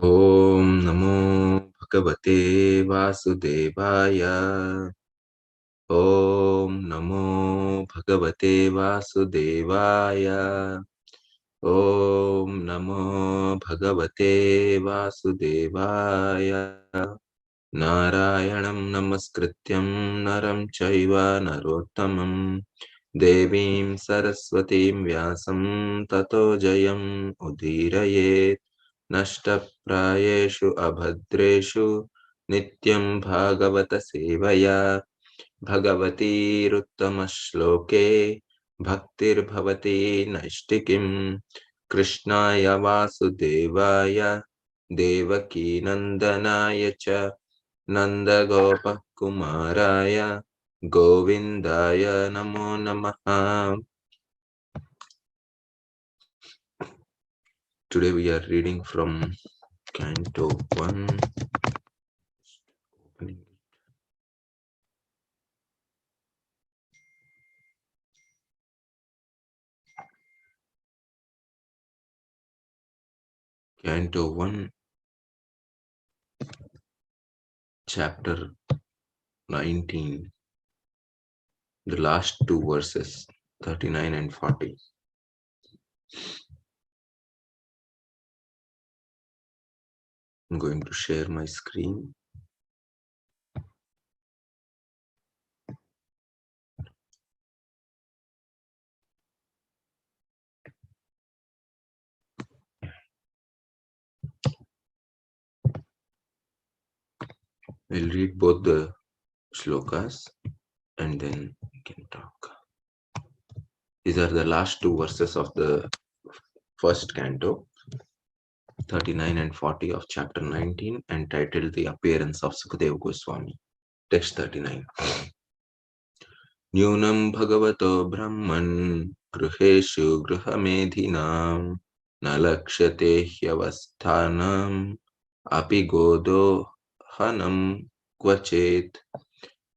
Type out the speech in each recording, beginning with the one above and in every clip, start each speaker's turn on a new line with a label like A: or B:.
A: Om Namo Bhagavate Vasudevaya. Om Namo Bhagavate Vasudevaya. Om Namo Bhagavate Vasudevaya. Narayanam Namaskrityam Naram Chaiva Narottamam Devim Saraswatim Vyasam Tato Jayam Udirayet Nashtaprayeshu Abhadreshu Nityam Bhagavata Sevaya Bhagavati Ruttama-shloke Bhaktir Bhavati Naishtikim Krishnaya Vasudevaya Devaki Nandanaya Cha Nanda Gopa Kumaraya Govindaya Namo Namaha. Today we are reading from Canto 1. Canto 1, Chapter 19, the last two verses, 39 and 40. I'm going to share my screen. We'll read both the shlokas and then we can talk. These are the last two verses of the first canto, 39 and 40 of chapter 19, entitled The Appearance of Sukadeva Goswami. Text 39. Nyunam bhagavato brahman gruheshu gruhamedhinam nalakshate hyavasthanam api godo hanam kvachet.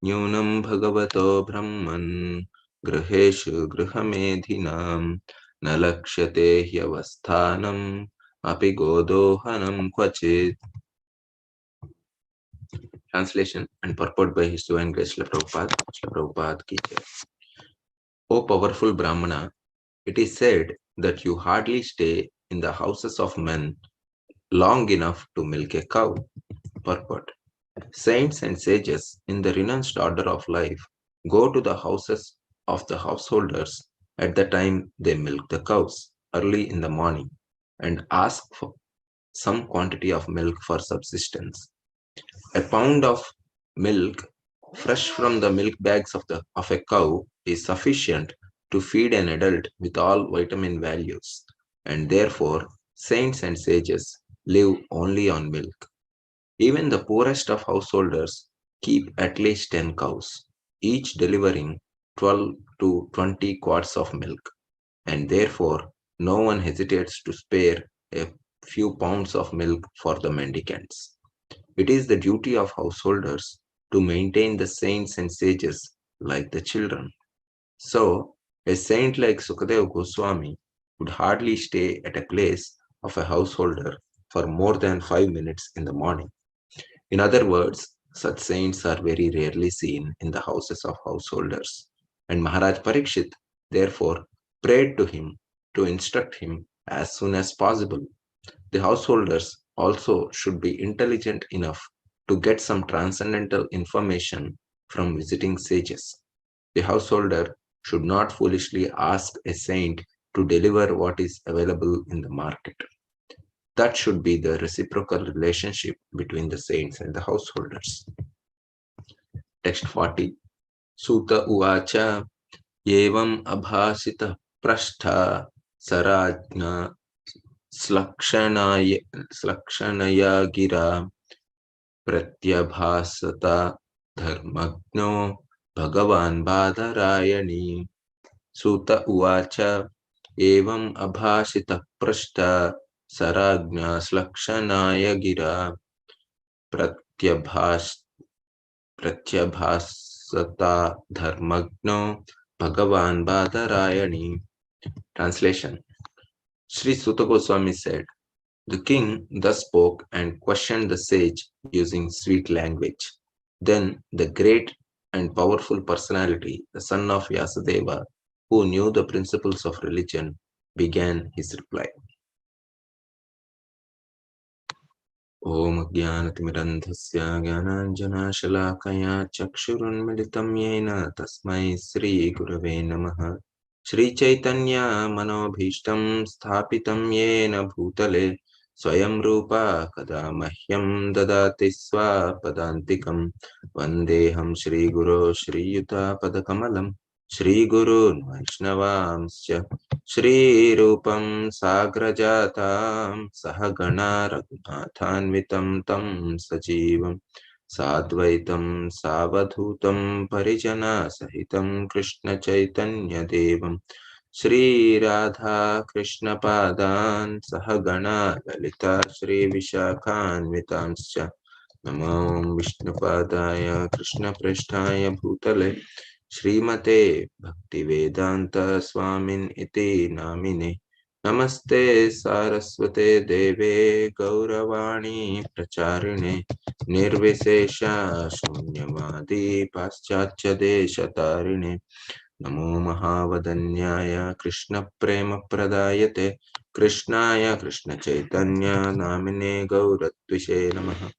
A: Nyunam bhagavato brahman gruheshu gruhamedhinam nalakshate hyavasthanam api godohanam kvachet. Translation and purport by His Divine Grace Srila Prabhupada. Srila Prabhupada ki jai. O powerful Brahmana, it is said that you hardly stay in the houses of men long enough to milk a cow. Purport. Saints and sages in the renounced order of life go to the houses of the householders at the time they milk the cows, early in the morning, and ask for some quantity of milk for subsistence. A pound of milk fresh from the milk bags of a cow is sufficient to feed an adult with all vitamin values, and therefore saints and sages live only on milk. Even the poorest of householders keep at least 10 cows, each delivering 12 to 20 quarts of milk, and therefore no one hesitates to spare a few pounds of milk for the mendicants. It is the duty of householders to maintain the saints and sages like the children. So, a saint like Sukadeva Goswami would hardly stay at a place of a householder for more than 5 minutes in the morning. In other words, such saints are very rarely seen in the houses of householders. And Maharaj Parikshit therefore prayed to him to instruct him as soon as possible. The householders also should be intelligent enough to get some transcendental information from visiting sages. The householder should not foolishly ask a saint to deliver what is available in the market. That should be the reciprocal relationship between the saints and the householders. Text 40. Suta uvacha evam abhasita prashtha sarajna slakshana gira pratyabhasata dharmagno bhagavan badarayani. Suta uvacha evam abhasita prashta sarajna slakshanaya gira pratyabhasata dharmagno bhagavan badarayani. Translation. Sri Suta Goswami said, The king thus spoke and questioned the sage using sweet language. Then the great and powerful personality, the son of Vyasadeva, who knew the principles of religion, began his reply. Om Jnanatimirandhasya Jnananjanashalaakaya Chakshurunmilitam Yena Tasmai Sri Gurave Namaha Shri Chaitanya Manobhishtam Sthapitam Yena Bhutale Swayam Rupa Kada Mahyam Dadati Swapadantikam Vandeham Shri Guru Shri Yuta Padakamalam Shri Guru Vaishnavamsya Shri Rupam Sagrajatam Sahagana Raghunathanvitam Tam Sajivam Sadvaitam Savadhutam Parijana Sahitam Krishna Chaitanya Devam Shri Radha Krishna Padan Sahagana Lalita Shri Vishakhanvitamscha Namo Vishnupadaya Krishna Presthaya Bhutale Srimate Bhaktivedanta Swamin iti namine Namaste Saraswate Deve Gauravani Pracharine Nirvishesha Shunyavadi Paschatya Deshatarine Namo Mahavadanyaya Krishna Prema Pradayate Krishnaya Krishna Chaitanya Namine Gauratvishe Namaha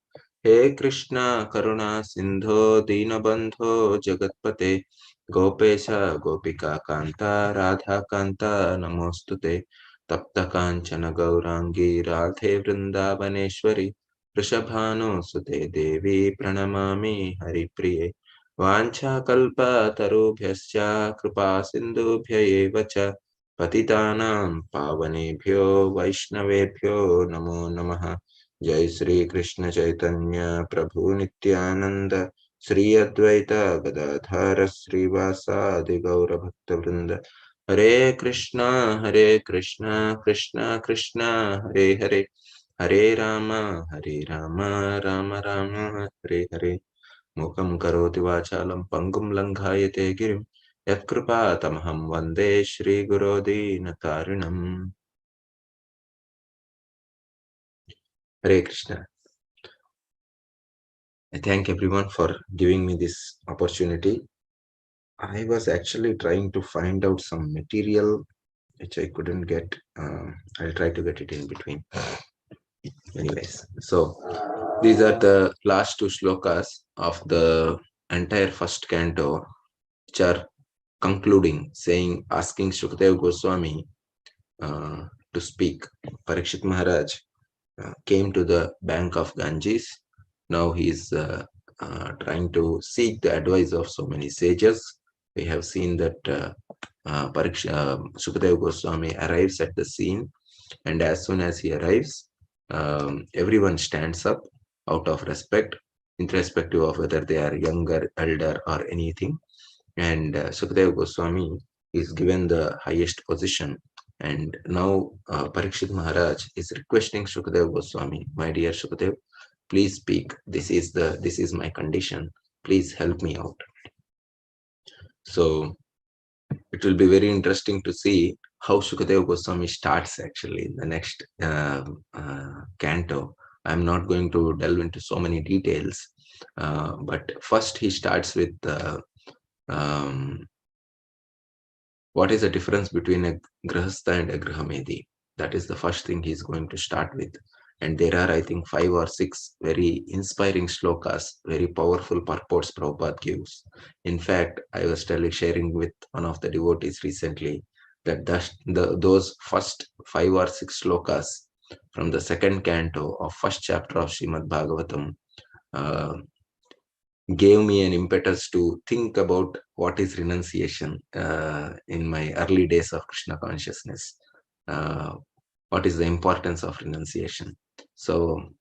A: He Krishna Karuna Sindho Dinabandho Jagatpate Gopesha Gopika Kanta Radha Kanta Namostute Tapta Kanchana Gaurangi Radhe Vrindavaneshwari Rishabhanu Sute Devi Pranamami Haripriye Vanchakalpatarubhyascha Kripa Sindhubhya eva cha Patitanam Pavanebhyo Vaishnavebhyo Namo Namaha Jai Sri Krishna Chaitanya Prabhu Nityananda Sri Advaita Gadadhara Srivasadi Gaura Bhakta Vrinda Hare Krishna Krishna Krishna Hare Hare Hare Rama Rama Rama Hare Hare Mukam karoti vachalam pangum langhayate girim yatkrupatamaham vande Shri Guru Dinatarinam. Hare Krishna. I thank everyone for giving me this opportunity. I was actually trying to find out some material which I couldn't get. I'll try to get it in between. Anyways, so these are the last two shlokas of the entire first canto, which are concluding, saying, asking Shukdev Goswami to speak. Parikshit Maharaj came to the bank of Ganges. Now he is trying to seek the advice of so many sages. We have seen that Shukdev Goswami arrives at the scene, and as soon as he arrives, everyone stands up out of respect, irrespective of whether they are younger, elder, or anything. And Shukdev Goswami is given the highest position. And now Parikshit Maharaj is requesting Shukdev Goswami, my dear Shukdev, please speak. This is my condition. Please help me out. So it will be very interesting to see how Shukdev Goswami starts actually in the next canto. I'm not going to delve into so many details, but first he starts with what is the difference between a grahastha and a grahamedi? That is the first thing he's going to start with. And there are, I think, 5 or 6 very inspiring shlokas, very powerful purports Prabhupada gives. In fact, I was sharing with one of the devotees recently that those first 5 or 6 shlokas from the second canto of first chapter of Srimad Bhagavatam gave me an impetus to think about what is renunciation in my early days of Krishna consciousness. What is the importance of renunciation? So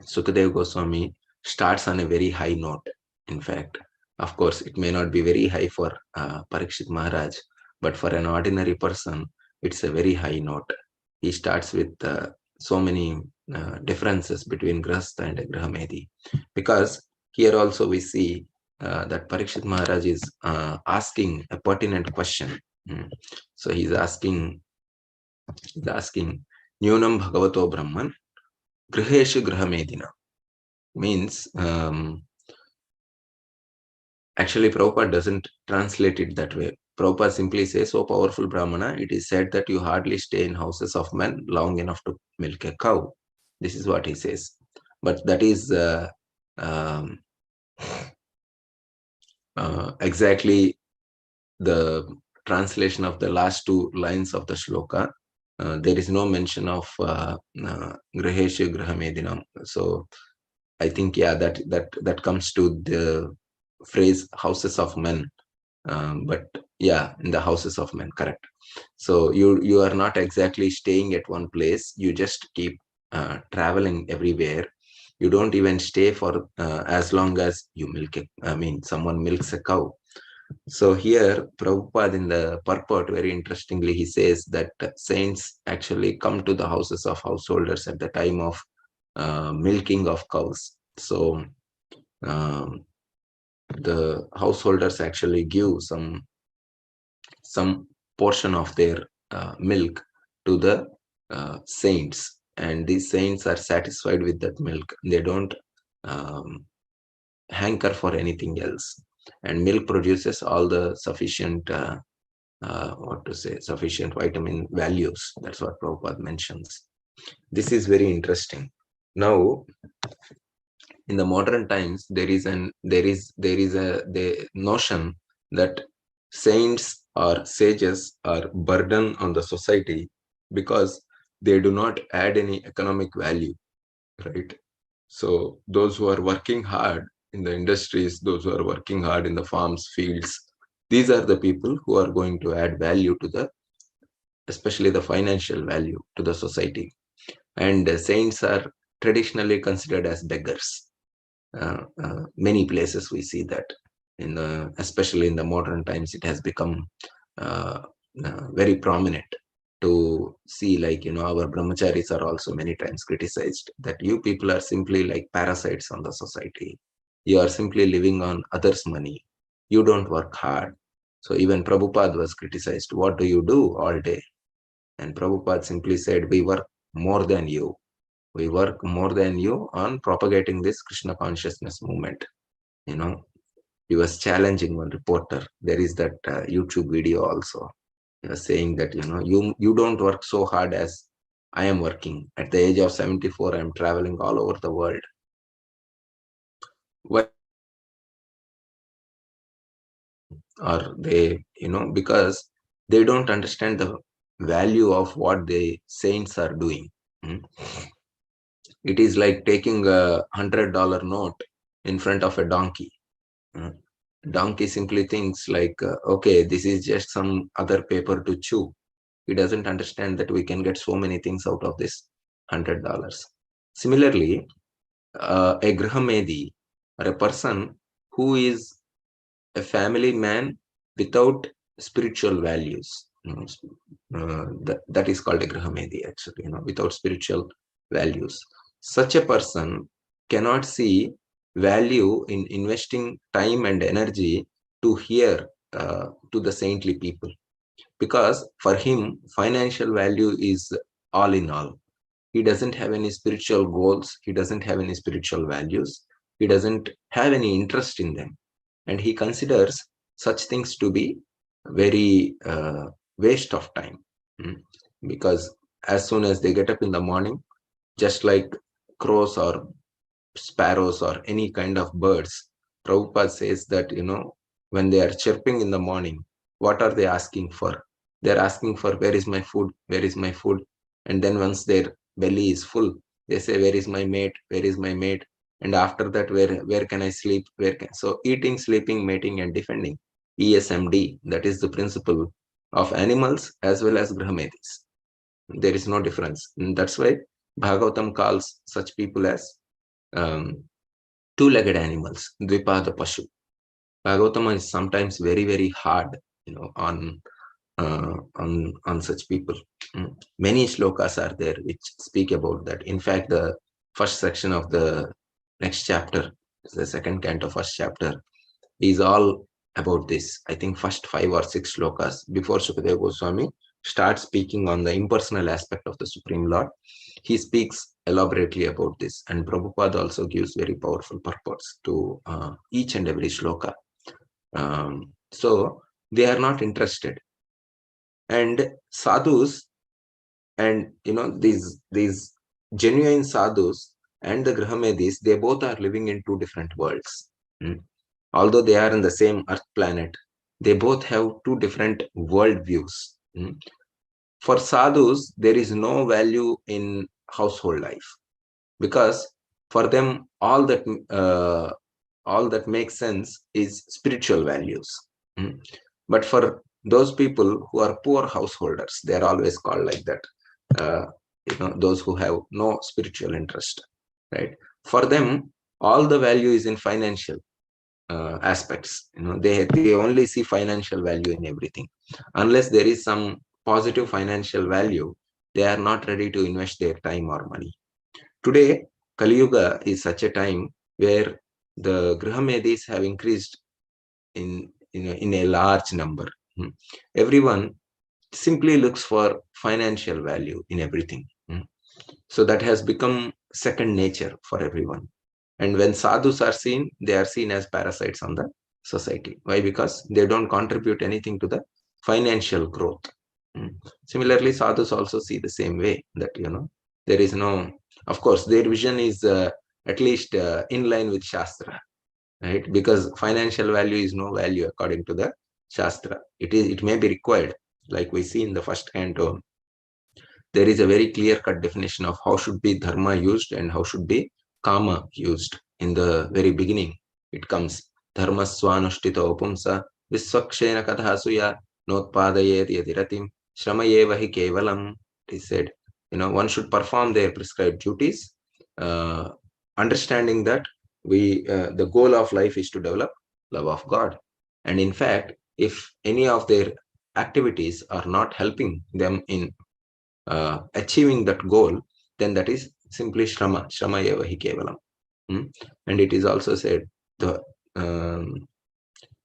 A: Sukadev Goswami starts on a very high note. In fact, of course, it may not be very high for Parikshit Maharaj, but for an ordinary person, it's a very high note. He starts with so many differences between Grahastha and Grahamedi, because here also we see that Parikshit Maharaj is asking a pertinent question. So he's asking Nyunam Bhagavato Brahman Griheshu Grahamedina means, actually Prabhupada doesn't translate it that way. Prabhupada simply says, "O powerful Brahmana, it is said that you hardly stay in houses of men long enough to milk a cow." This is what he says. But that is um, exactly the translation of the last two lines of the shloka. There is no mention of Griheshu Grahamedinam. So I think, yeah, that comes to the phrase houses of men. But yeah, in the houses of men, correct. So you are not exactly staying at one place. You just keep traveling everywhere. You don't even stay for as long as someone milks a cow. So here, Prabhupada in the purport, very interestingly, he says that saints actually come to the houses of householders at the time of milking of cows. So um, the householders actually give some portion of their milk to the saints, and these saints are satisfied with that milk. They don't um, hanker for anything else, and milk produces all the sufficient sufficient vitamin values. That's what Prabhupada mentions. This is very interesting. Now, in the modern times, there is the notion that saints or sages are burden on the society because they do not add any economic value, right? So those who are working hard in the industries, those who are working hard in the farms, fields, these are the people who are going to add value to the, especially the financial value to the society. And saints are traditionally considered as beggars. Many places we see that, especially in the modern times, it has become uh, very prominent to see, like, our brahmacharis are also many times criticized that you people are simply like parasites on the society. You are simply living on others' money. You don't work hard. So even Prabhupada was criticized. What do you do all day? And Prabhupada simply said, we work more than you. We work more than you on propagating this Krishna consciousness movement. He was challenging one reporter. There is that YouTube video also. He was saying that, you don't work so hard as I am working. At the age of 74, I am traveling all over the world. Why? Or they, because they don't understand the value of what the saints are doing. Hmm? It is like taking a $100 note in front of a donkey. Uh, Donkey simply thinks like, okay, this is just some other paper to chew. He doesn't understand that we can get so many things out of this $100. Similarly, a Grahamedi, or a person who is a family man without spiritual values, that is called a Grahamedi, actually, without spiritual values. Such a person cannot see value in investing time and energy to hear to the saintly people, because for him financial value is all in all. He doesn't have any spiritual goals, he doesn't have any spiritual values, he doesn't have any interest in them, and he considers such things to be very waste of time. Mm. Because as soon as they get up in the morning, just like crows or sparrows or any kind of birds, Prabhupada says that, when they are chirping in the morning, what are they asking for? They're asking for, where is my food? Where is my food? And then once their belly is full, they say, where is my mate? Where is my mate? And after that, where can I sleep? So eating, sleeping, mating, and defending. ESMD, that is the principle of animals as well as Brahmedis. There is no difference. And that's why Bhagavatam calls such people as um, two-legged animals, Dvipada Pashu. Bhagavatam is sometimes very, very hard, on such people. Many shlokas are there which speak about that. In fact, the first section of the next chapter, the second canto, first chapter, is all about this. I think first 5 or 6 shlokas before Sukadeva Goswami starts speaking on the impersonal aspect of the Supreme Lord. He speaks elaborately about this, and Prabhupada also gives very powerful purports to each and every shloka. So they are not interested. And sadhus, and these genuine sadhus and the Grahamedis, they both are living in two different worlds. Although they are in the same earth planet, they both have two different world views. For sadhus, there is no value in household life, because for them all that makes sense is spiritual values. But for those people who are poor householders, they are always called like that, those who have no spiritual interest, right? For them, all the value is in financial aspects. They only see financial value in everything. Unless there is some positive financial value, they are not ready to invest their time or money. Today, Kali Yuga is such a time where the Grahamedis have increased in a large number. Everyone simply looks for financial value in everything. So that has become second nature for everyone. And when sadhus are seen, they are seen as parasites on the society. Why? Because they don't contribute anything to the financial growth. Similarly, sadhus also see the same way, that there is no, of course, their vision is at least in line with Shastra, right? Because financial value is no value according to the Shastra. It may be required, like we see in the first canto. There is a very clear-cut definition of how should be dharma used and how should be kama used. In the very beginning, it comes dharma swanushtita opumsa visvakshena kadhasuya notpadayet yadiratim shramayevahi kevalam. It is said, one should perform their prescribed duties, understanding that the goal of life is to develop love of God. And in fact, if any of their activities are not helping them in achieving that goal, then that is simply shrama eva hi kevalam. And it is also said, the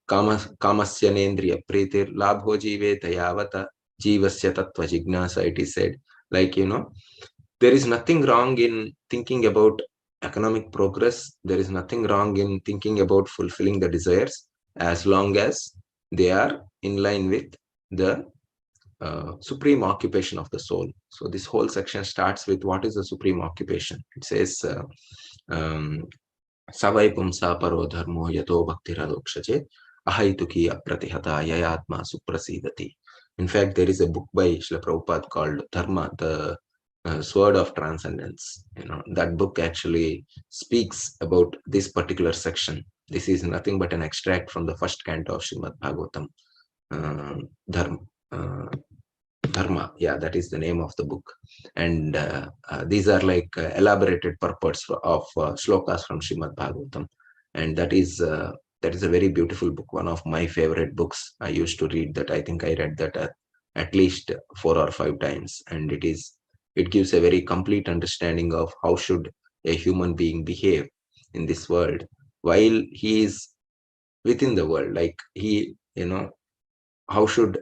A: kamasya nendriya pritir labho jive tayavata jivasya tattva jignasa. It is said, like, there is nothing wrong in thinking about economic progress. There is nothing wrong in thinking about fulfilling the desires, as long as they are in line with the supreme occupation of the soul. So this whole section starts with what is the supreme occupation. It says, Savai pumsa paro dharmo yato bhaktiralokshache ahaituki apratihata yayatma suprasidati. In fact, there is a book by Srila Prabhupada called Dharma, the Sword of Transcendence. That book actually speaks about this particular section. This is nothing but an extract from the first canto of Srimad Bhagavatam. Dharma, yeah, that is the name of the book. And these are like elaborated purports of shlokas from Srimad Bhagavatam. And that is a very beautiful book, one of my favorite books. I used to read that. I think I read that at least 4 or 5 times. And it gives a very complete understanding of how should a human being behave in this world while he is within the world. Like how should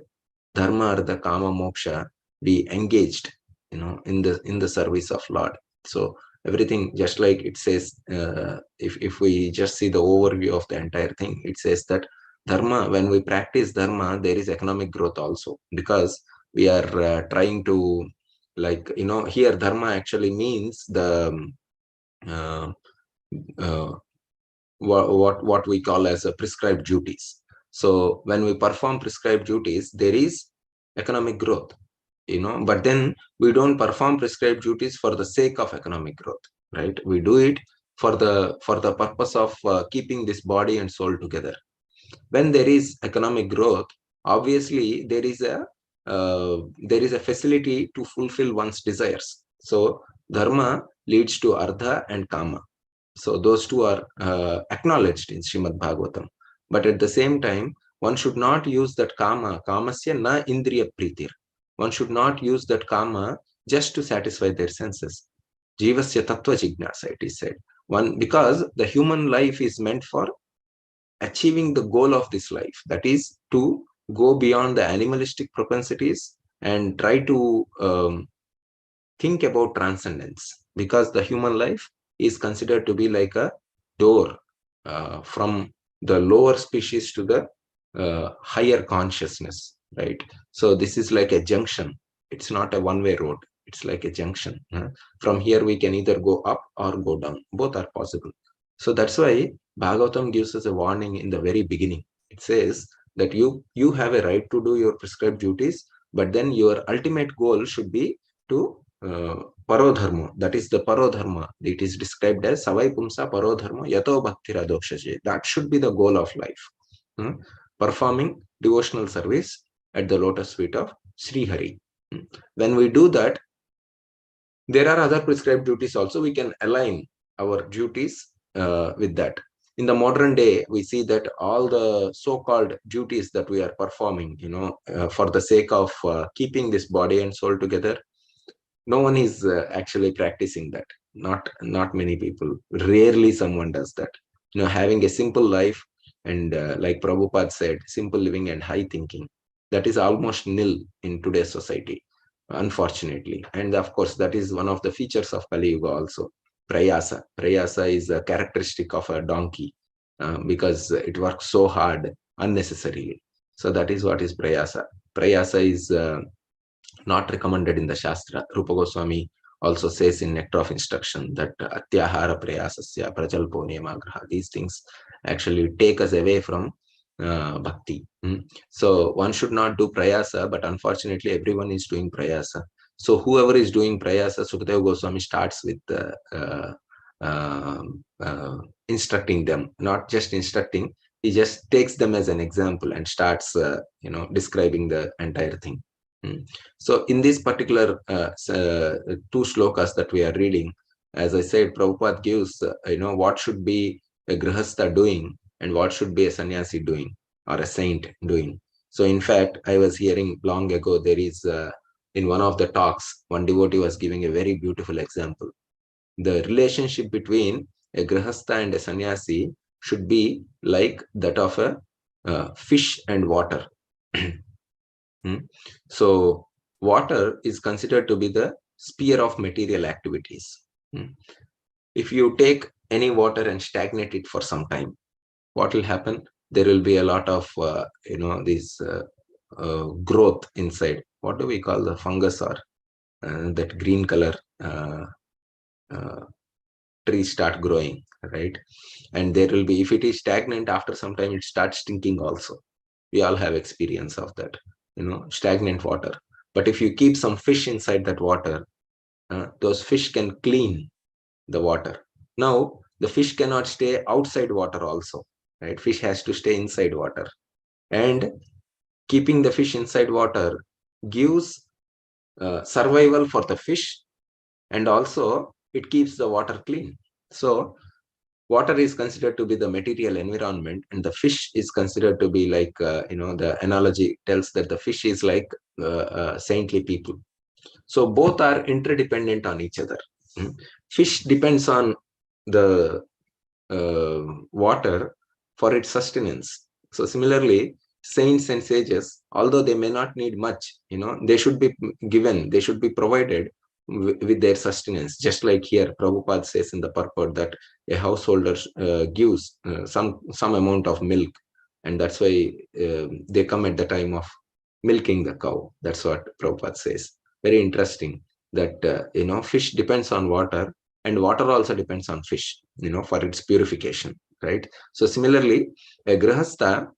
A: dharma, artha, kama, moksha be engaged, in the service of Lord. So everything, just like it says, if we just see the overview of the entire thing, it says that dharma, when we practice dharma, there is economic growth also, because we are trying to, like, here dharma actually means the uh, uh, what we call as a prescribed duties. So when we perform prescribed duties, there is economic growth, but then we don't perform prescribed duties for the sake of economic growth, right? We do it for the purpose of keeping this body and soul together. When there is economic growth, obviously there is a facility to fulfill one's desires. So dharma leads to artha and kama. So those two are acknowledged in Srimad Bhagavatam. But at the same time, one should not use that kamasya na indriya pritir. One should not use that kama just to satisfy their senses. Jivasya tattva jignasa, it is said. Because the human life is meant for achieving the goal of this life, that is to go beyond the animalistic propensities and try to think about transcendence, because the human life is considered to be like a door from the lower species to the higher consciousness, right? So this is like a junction. It's not a one-way road. It's like a junction. From here, we can either go up or go down. Both are possible. So that's why Bhagavatam gives us a warning in the very beginning. It says that you have a right to do your prescribed duties, but then your ultimate goal should be to parodharma. That is the parodharma. It is described as savai pumsa parodharma yato bhaktira dokshaje. That should be the goal of life. Performing devotional service at the lotus feet of Sri Hari. When we do that, there are other prescribed duties also. We can align our duties with that. In the modern day, we see that all the so-called duties that we are performing, for the sake of keeping this body and soul together, no one is actually practicing that. Not many people. Rarely someone does that. Having a simple life, and like Prabhupada said, simple living and high thinking, that is almost nil in today's society, unfortunately. And of course, that is one of the features of Kali Yuga also. Prayasa is a characteristic of a donkey, because it works so hard unnecessarily. So that is what is prayasa. Prayasa is not recommended in the Shastra. Rupa Goswami also says in Nectar of Instruction that Atyahara Prayasasya Prajalpo Niyamagraha, these things actually take us away from bhakti. So one should not do prayasa, but unfortunately everyone is doing prayasa. So whoever is doing prayasa, Sukadeva Goswami starts with instructing them, not just instructing, he just takes them as an example and starts describing the entire thing. So in this particular two shlokas that we are reading, as I said, Prabhupada gives what should be a grihastha doing and what should be a sannyasi doing or a saint doing. So in fact, I was hearing long ago, there is in one of the talks, one devotee was giving a very beautiful example. The relationship between a grihastha and a sannyasi should be like that of a fish and water. So water is considered to be the sphere of material activities. If you take any water and stagnate it for some time, what will happen? There will be a lot of this growth inside. What do we call the fungus, or that green color trees start growing, right? And there will be, if it is stagnant, after some time it starts stinking also. We all have experience of that, stagnant water. But if you keep some fish inside that water, those fish can clean the water. Now the fish cannot stay outside water also, right? Fish has to stay inside water, and keeping the fish inside water gives survival for the fish, and also it keeps the water clean. So water is considered to be the material environment, and the fish is considered to be like the analogy tells that the fish is like saintly people. So both are interdependent on each other. Fish depends on the water for its sustenance. So similarly, saints and sages, although they may not need much, they should be given, they should be provided with their sustenance. Just like here, Prabhupada says in the purport that a householder gives some amount of milk, and that's why they come at the time of milking the cow. That's what Prabhupada says. Very interesting that fish depends on water, and water also depends on fish, for its purification, right? So similarly, a grihastha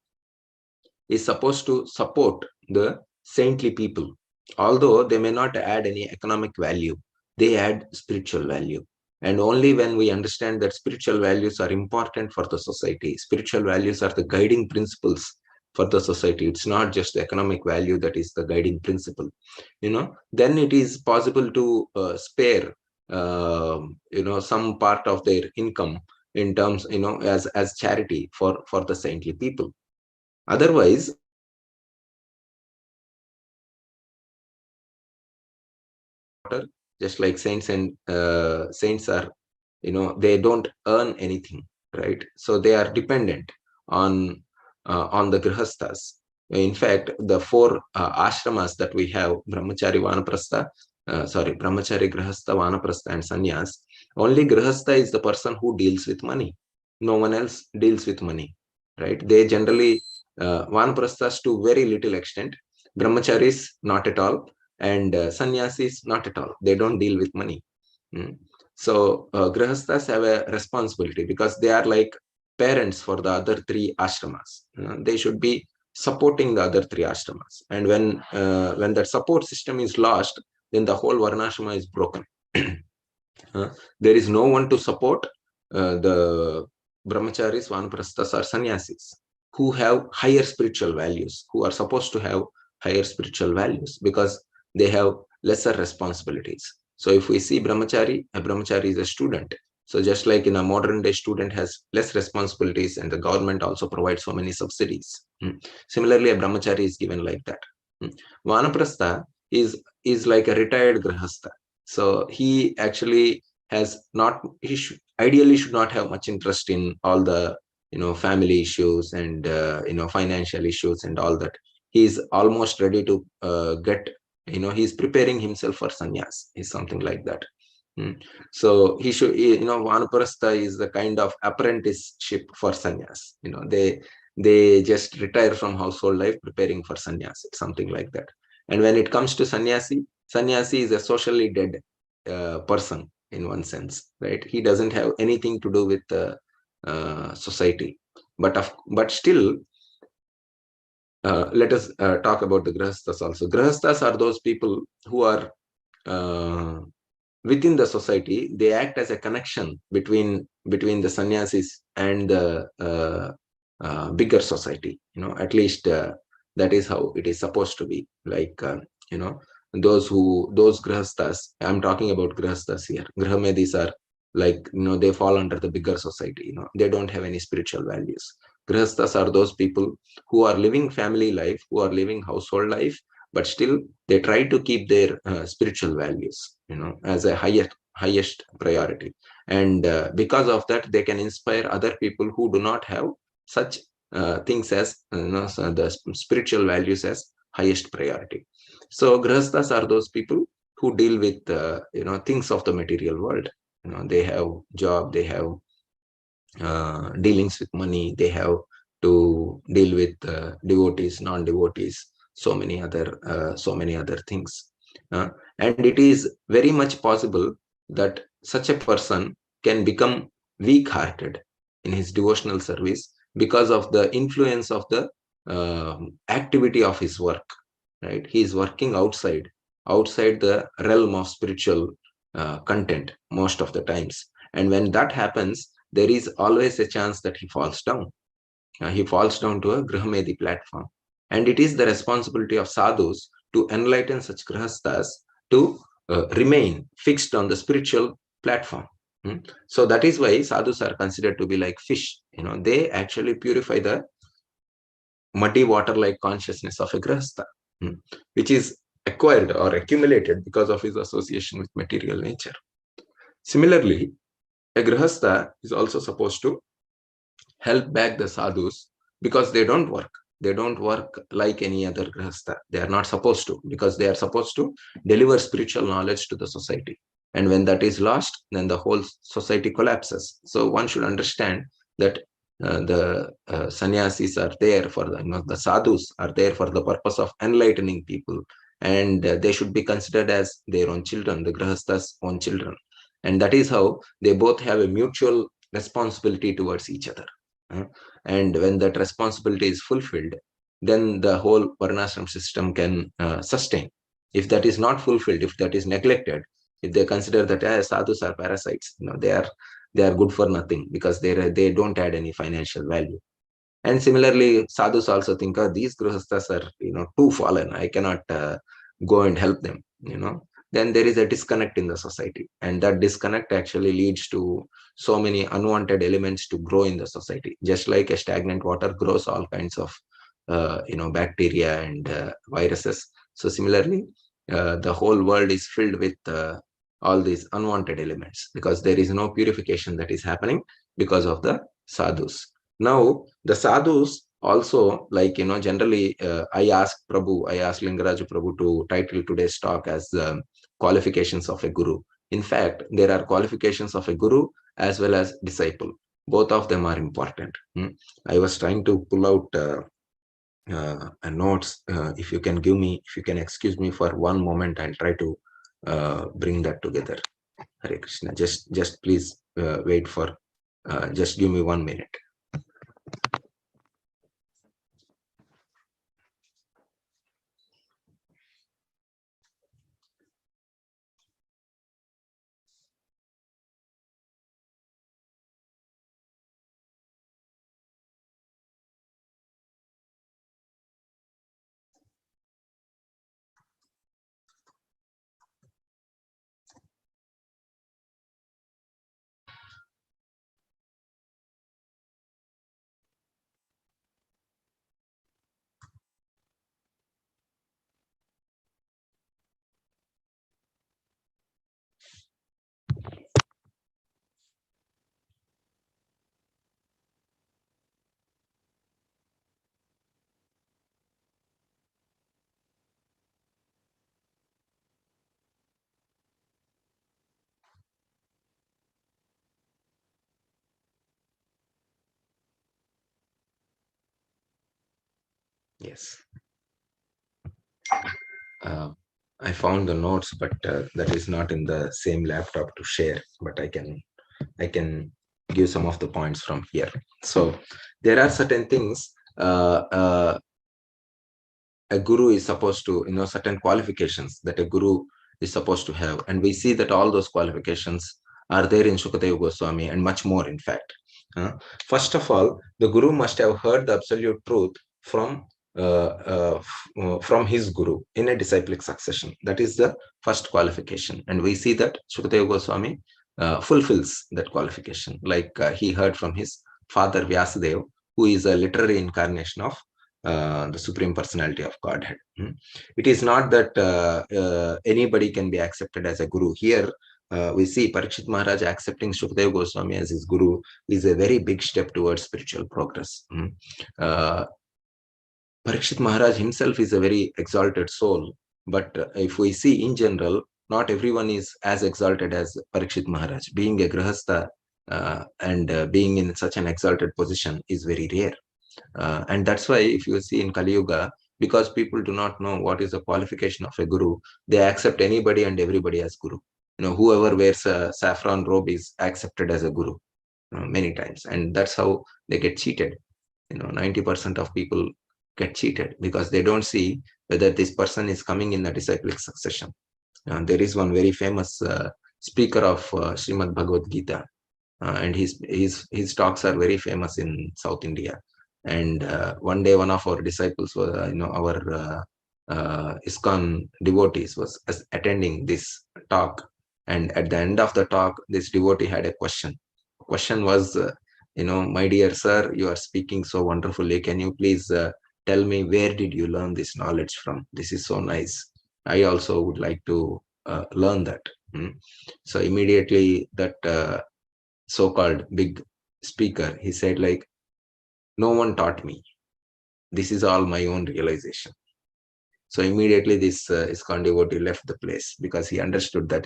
A: is supposed to support the saintly people. Although they may not add any economic value, they add spiritual value. And only when we understand that spiritual values are important for the society, spiritual values are the guiding principles for the society. It's not just the economic value that is the guiding principle, then it is possible to spare some part of their income in terms, as charity for the saintly people. Otherwise, just like saints, and saints are, they don't earn anything, right? So they are dependent on the grihasthas. In fact, the four ashramas that we have, brahmachari, vanaprastha, brahmachari, grihastha, vanaprastha and sannyas, only grihastha is the person who deals with money. No one else deals with money, right? They generally, vanaprasthas to very little extent, brahmacharis not at all, and sannyasis not at all. They don't deal with money. Mm. So grihasthas have a responsibility because they are like parents for the other three ashramas. They should be supporting the other three ashramas, and when that support system is lost, then the whole varnashrama is broken. There is no one to support the brahmacharis, vanaprasthas or sannyasis who have higher spiritual values, who are supposed to have higher spiritual values because they have lesser responsibilities. So if we see brahmachari, a brahmachari is a student. So just like in a modern day, student has less responsibilities and the government also provides so many subsidies. Similarly, a brahmachari is given like that. Vanaprastha is like a retired grahastha. So he actually has not, ideally should not have much interest in all the family issues and financial issues and all that. He is almost ready to get, he's preparing himself for sannyas, is something like that. So he should, vanaprastha is the kind of apprenticeship for sannyas. They just retire from household life preparing for sannyas. It's something like that. And when it comes to sannyasi is a socially dead person in one sense, right? He doesn't have anything to do with society. But still, let us talk about the grahasthas also. Grahasthas are those people who are within the society. They act as a connection between the sannyasis and the bigger society. At least that is how it is supposed to be. Like those grahasthas, I'm talking about grahasthas here. Grahamedis are like, they fall under the bigger society. They don't have any spiritual values. Grahasthas are those people who are living family life, who are living household life, but still they try to keep their spiritual values as a highest priority. And because of that, they can inspire other people who do not have such things as so the spiritual values as highest priority. So grahasthas are those people who deal with things of the material world. They have job, they have dealings with money, they have to deal with devotees, non-devotees, so many other things. And it is very much possible that such a person can become weak-hearted in his devotional service because of the influence of the activity of his work, right? He is working outside the realm of spiritual content most of the times. And when that happens, there is always a chance that he falls down. He falls down to a Grahamedi platform. And it is the responsibility of sadhus to enlighten such grahasthas to remain fixed on the spiritual platform. So that is why sadhus are considered to be like fish. They actually purify the muddy water-like consciousness of a grahastha, which is acquired or accumulated because of his association with material nature. Similarly, a grahastha is also supposed to help back the sadhus because they don't work. They don't work like any other grahastha. They are not supposed to, because they are supposed to deliver spiritual knowledge to the society. And when that is lost, then the whole society collapses. So one should understand that the sannyasis are there for the sadhus are there for the purpose of enlightening people, and they should be considered as their own children, the grahastha's own children. And that is how they both have a mutual responsibility towards each other. And when that responsibility is fulfilled, then the whole varnashram system can sustain. If that is not fulfilled, if that is neglected, if they consider that sadhus are parasites, they are good for nothing because they don't add any financial value. And similarly, sadhus also think, these grihasthas are too fallen, I cannot go and help them. Then there is a disconnect in the society, and that disconnect actually leads to so many unwanted elements to grow in the society. Just like a stagnant water grows all kinds of bacteria and viruses. So similarly, the whole world is filled with all these unwanted elements because there is no purification that is happening because of the sadhus. Now the sadhus also, like generally I asked Lingaraja Prabhu to title today's talk as qualifications of a guru. In fact, there are qualifications of a guru as well as disciple. Both of them are important. I was trying to pull out notes. If you can excuse me for one moment, I'll try to bring that together. Hare Krishna. Just please wait for. Just give me 1 minute. Yes. I found the notes, but that is not in the same laptop to share. But I can give some of the points from here. So there are certain things a guru is supposed to, certain qualifications that a guru is supposed to have, and we see that all those qualifications are there in Shukadeva Goswami and much more. In fact, first of all, the guru must have heard the absolute truth from his guru in a disciplic succession. That is the first qualification, and we see that Shukadeva Goswami fulfills that qualification. Like he heard from his father Vyasadeva, who is a literary incarnation of the Supreme Personality of Godhead. It is not that anybody can be accepted as a guru. Here we see Parikshit Maharaj accepting Shukadeva Goswami as his guru is a very big step towards spiritual progress. Parikshit Maharaj himself is a very exalted soul, but if we see in general, not everyone is as exalted as Parikshit Maharaj. Being a Grihastha and being in such an exalted position is very rare. And that's why if you see in Kali Yuga, because people do not know what is the qualification of a guru, they accept anybody and everybody as guru. Whoever wears a saffron robe is accepted as a guru many times, and that's how they get cheated. 90% of people get cheated because they don't see whether this person is coming in the disciplic succession. There is one very famous speaker of Srimad Bhagavad Gita, and his talks are very famous in South India. And one day, one of our disciples was, our ISKCON devotees was attending this talk, and at the end of the talk, this devotee had a question. The question was, my dear sir, you are speaking so wonderfully. Can you please tell me where did you learn this knowledge from? This is so nice. I also would like to learn that. So immediately that so-called big speaker, he said, like, no one taught me. This is all my own realization. So immediately this ISKCON devotee left the place because he understood that,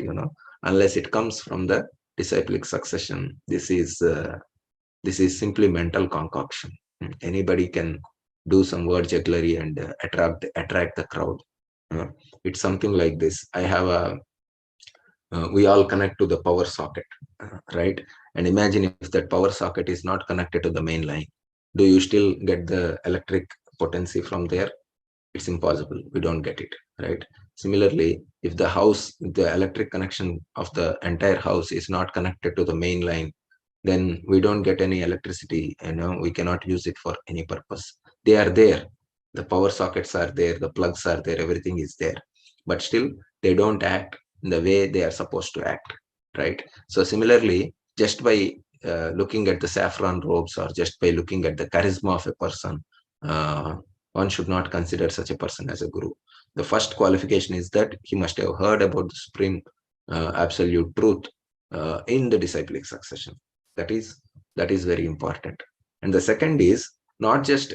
A: unless it comes from the disciplic succession, this is simply mental concoction. Anybody can do some word jugglery and attract the crowd. It's something like this. I have we all connect to the power socket, right? And imagine if that power socket is not connected to the main line. Do you still get the electric potency from there? It's impossible. We don't get it, right? Similarly, if the electric connection of the entire house is not connected to the main line, then we don't get any electricity. We cannot use it for any purpose. They are there. The power sockets are there. The plugs are there. Everything is there. But still, they don't act in the way they are supposed to act, right? So similarly, just by looking at the saffron robes or just by looking at the charisma of a person, one should not consider such a person as a guru. The first qualification is that he must have heard about the supreme absolute truth in the disciplic succession. That is very important. And the second is not just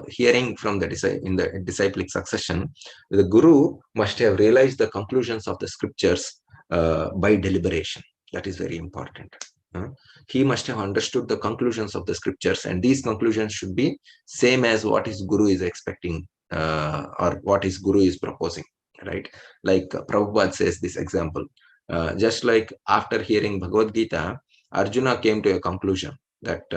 A: hearing from the in the disciplic succession. The guru must have realized the conclusions of the scriptures by deliberation. That is very important. He must have understood the conclusions of the scriptures, and these conclusions should be same as what his guru is expecting, or what his guru is proposing, right? Like Prabhupada says this example. Just like after hearing Bhagavad Gita, Arjuna came to a conclusion that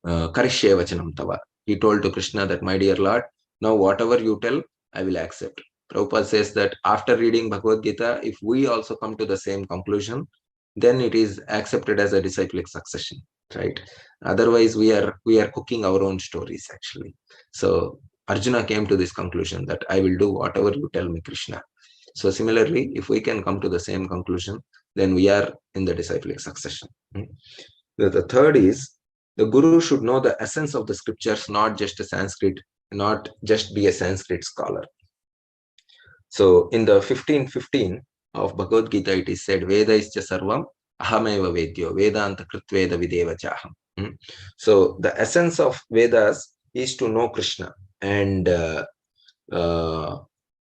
A: Karishye Vachanam Tava. He told to Krishna that, my dear Lord, now whatever you tell, I will accept. Prabhupada says that after reading Bhagavad Gita, if we also come to the same conclusion, then it is accepted as a disciplic succession, right? Otherwise, we are cooking our own stories, actually. So Arjuna came to this conclusion that I will do whatever you tell me, Krishna. So similarly, if we can come to the same conclusion, then we are in the disciplic succession. The third is, the guru should know the essence of the scriptures, not just be a Sanskrit scholar. So in the 15:15 of Bhagavad Gita, it is said, Veda ischa sarvam ahameva vedyo vedanta kritveda videva chaham. So the essence of Vedas is to know Krishna. And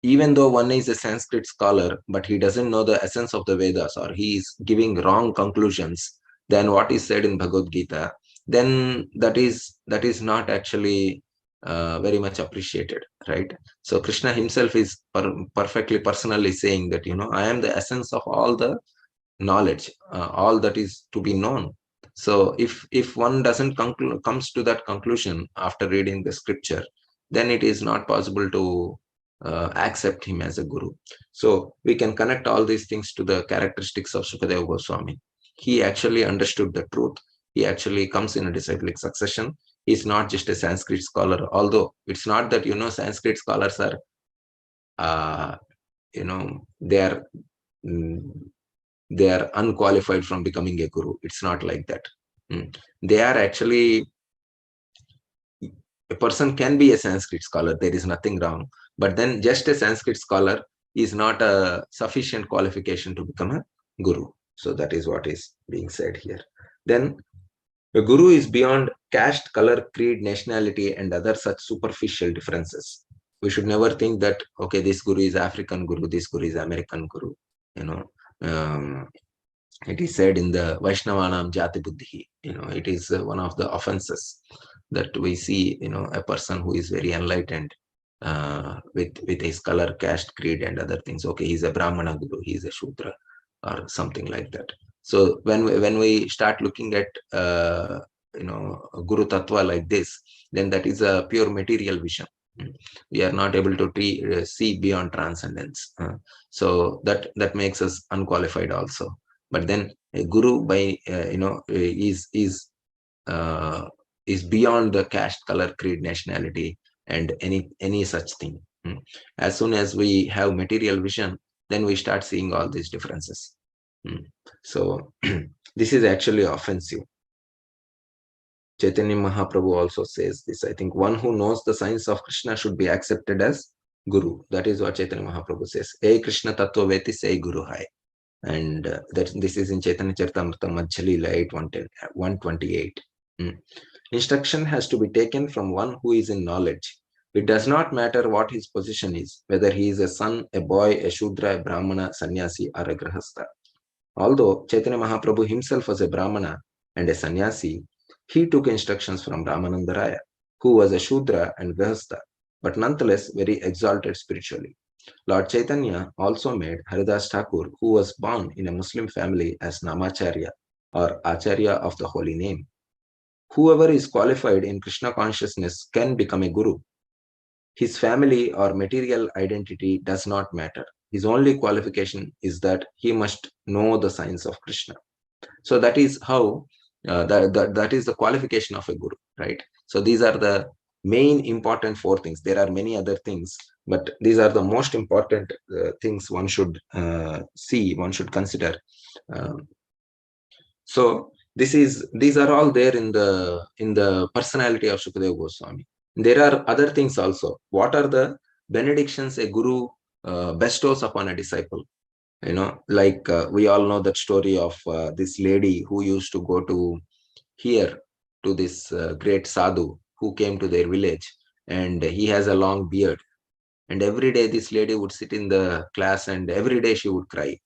A: even though one is a Sanskrit scholar, but he doesn't know the essence of the Vedas, or he is giving wrong conclusions than what is said in Bhagavad Gita, then that is not actually very much appreciated, right? So Krishna himself is perfectly personally saying that, I am the essence of all the knowledge, all that is to be known. So if one doesn't comes to that conclusion after reading the scripture, then it is not possible to accept him as a guru. So we can connect all these things to the characteristics of Sukadeva Goswami. He actually understood the truth. He actually comes in a disciplic succession. He's not just a Sanskrit scholar, although it's not that, Sanskrit scholars are, they are unqualified from becoming a guru. It's not like that. They are actually, a person can be a Sanskrit scholar. There is nothing wrong. But then just a Sanskrit scholar is not a sufficient qualification to become a guru. So that is what is being said here. Then a guru is beyond caste, color, creed, nationality, and other such superficial differences. We should never think that, okay, this guru is African guru, this guru is American guru. It is said in the Vaishnavanam Jati Buddhi, it is one of the offenses that we see, a person who is very enlightened with his color, caste, creed, and other things. Okay, he's a Brahmana guru, he's a Shudra, or something like that. So when we start looking at Guru Tattva like this, then that is a pure material vision. We are not able to see beyond transcendence. So that makes us unqualified also. But then a guru is beyond the caste, color, creed, nationality, and any such thing. As soon as we have material vision, then we start seeing all these differences. So this is actually offensive. Chaitanya Mahaprabhu also says this. I think one who knows the science of Krishna should be accepted as guru. That is what Chaitanya Mahaprabhu says. Hey Krishna Tattva Veti, say Guru Hai. And this is in Chaitanya Charitamrita Madhya-lila 128. Instruction has to be taken from one who is in knowledge. It does not matter what his position is, whether he is a son, a boy, a Shudra, a Brahmana, Sannyasi, or a Grahastha. Although Chaitanya Mahaprabhu himself was a Brahmana and a Sannyasi, he took instructions from Ramananda Raya, who was a Shudra and Grahastha, but nonetheless very exalted spiritually. Lord Chaitanya also made Haridas Thakur, who was born in a Muslim family, as Namacharya, or Acharya of the holy name. Whoever is qualified in Krishna consciousness can become a guru. His family or material identity does not matter. His only qualification is that he must know the science of Krishna. So that is how, that is the qualification of a guru, right? So these are the main important 4 things. There are many other things, but these are the most important things one should see, one should consider. So these are all there in the personality of Shukadeva Goswami. There are other things also. What are the benedictions a guru bestows upon a disciple? Like we all know that story of this lady who used to go to hear to this great sadhu who came to their village, and he has a long beard. And every day this lady would sit in the class, and every day she would cry.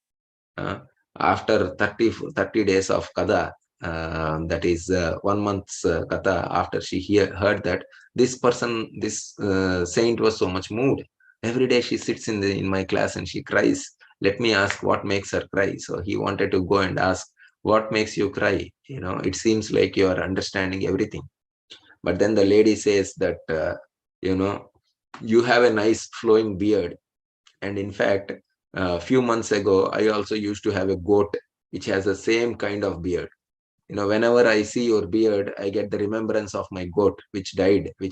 A: Uh, After 30 days of kada, that is 1 month's katha, after she heard that this person, this saint was so much moved. Every day she sits in my class and she cries. Let me ask what makes her cry. So he wanted to go and ask, what makes you cry? It seems like you are understanding everything. But then the lady says that, you know, you have a nice flowing beard. And in fact, a few months ago, I also used to have a goat which has the same kind of beard. Whenever I see your beard, I get the remembrance of my goat which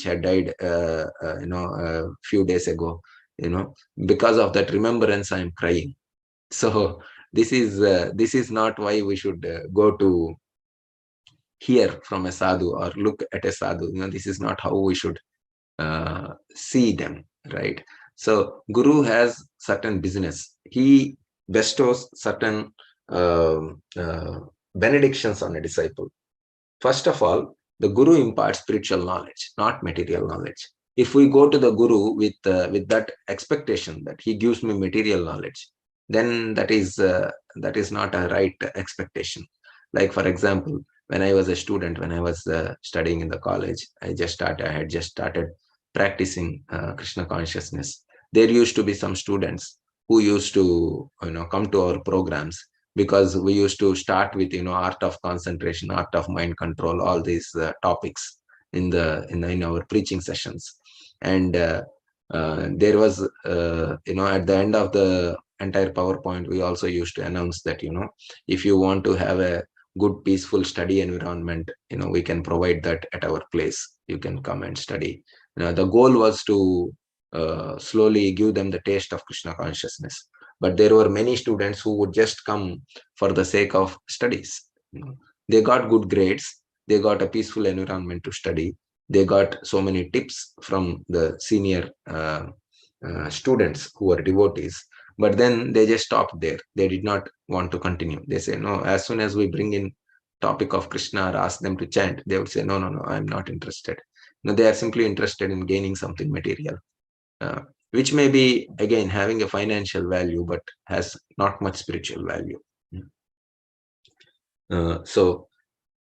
A: had died a few days ago. Because of that remembrance, I am crying. So this is not why we should go to hear from a sadhu or look at a sadhu. This is not how we should see them, right? So guru has certain business. He bestows certain benedictions on a disciple. First of all, the guru imparts spiritual knowledge, not material knowledge. If we go to the guru with that expectation that he gives me material knowledge, then that is not a right expectation. Like, for example, when I was a student, when I was studying in the college, I had just started practicing Krishna consciousness. There used to be some students who used to come to our programs, because we used to start with art of concentration, art of mind control, all these topics in our preaching sessions. And there was at the end of the entire PowerPoint, we also used to announce that if you want to have a good peaceful study environment, we can provide that at our place. You can come and study. The goal was to slowly give them the taste of Krishna consciousness. But there were many students who would just come for the sake of studies. They got good grades, they got a peaceful environment to study, they got so many tips from the senior students who were devotees, but then they just stopped there. They did not want to continue. They say, no, as soon as we bring in topic of Krishna or ask them to chant, they would say, no, no, no, I'm not interested. No, they are simply interested in gaining something material, which may be again having a financial value, but has not much spiritual value. So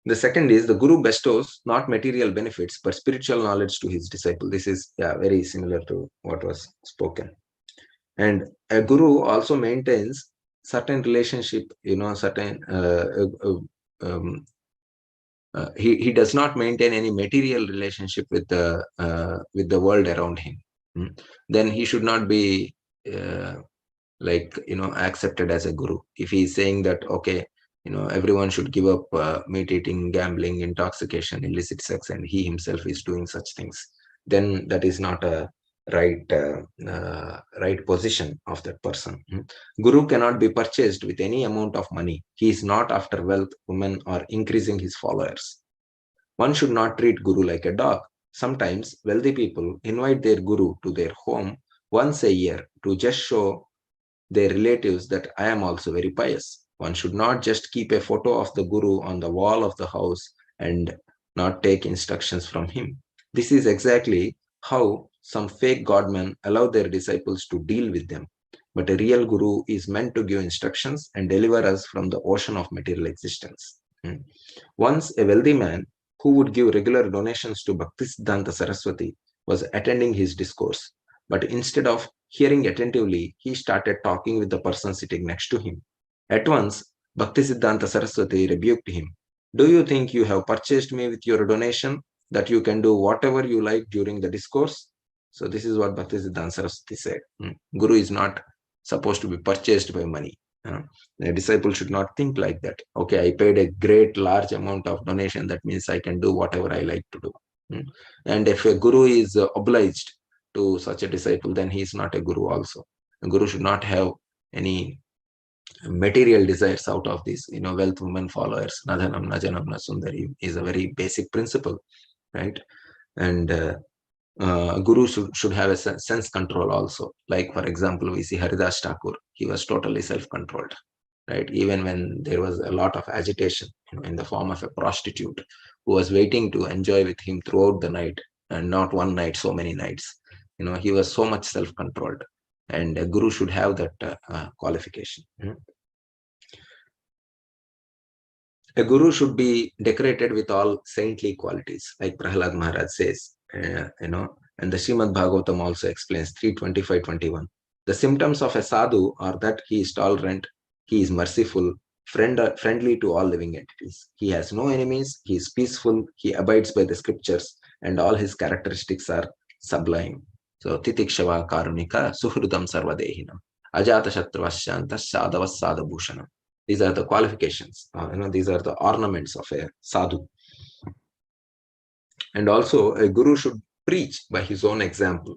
A: the second is, the guru bestows not material benefits but spiritual knowledge to his disciple. This is very similar to what was spoken. And a guru also maintains certain relationship, certain he does not maintain any material relationship with the world around him. Then he should not be accepted as a guru. If he is saying that, okay, everyone should give up meat eating, gambling, intoxication, illicit sex, and he himself is doing such things, then that is not a right position of that person. Guru cannot be purchased with any amount of money. He is not after wealth, women, or increasing his followers. One should not treat guru like a dog. Sometimes wealthy people invite their guru to their home once a year to just show their relatives that I am also very pious. One should not just keep a photo of the guru on the wall of the house and not take instructions from him. This is exactly how some fake godmen allow their disciples to deal with them. But a real guru is meant to give instructions and deliver us from the ocean of material existence. Once a wealthy man who would give regular donations to Bhaktisiddhanta Saraswati was attending his discourse. But instead of hearing attentively, he started talking with the person sitting next to him. At once, Bhaktisiddhanta Saraswati rebuked him. Do you think you have purchased me with your donation, that you can do whatever you like during the discourse? So this is what Bhaktisiddhanta Saraswati said. Guru is not supposed to be purchased by money. A disciple should not think like that. Okay, I paid a great large amount of donation, that means I can do whatever I like to do. And if a guru is obliged to such a disciple, then he is not a guru also. A guru should not have any material desires out of this. Wealth, women, followers, nadhanam najanam na sundari is a very basic principle, right? And guru should have a sense control also. Like, for example, we see Haridas Thakur. He was totally self-controlled, right? Even when there was a lot of agitation, in the form of a prostitute who was waiting to enjoy with him throughout the night, and not one night, so many nights. He was so much self-controlled, and a guru should have that qualification. A guru should be decorated with all saintly qualities, like Prahlad Maharaj says, and the Srimad Bhagavatam also explains 3:25-21. The symptoms of a sadhu are that he is tolerant, he is merciful, friendly to all living entities. He has no enemies, he is peaceful, he abides by the scriptures, and all his characteristics are sublime. So, Titikshava Karunika, Suhrudam Sarvadehinam, Ajata Shatruvashanta, Sadavas Sadabhushanam. These are the qualifications. These are the ornaments of a sadhu. And also, a guru should preach by his own example.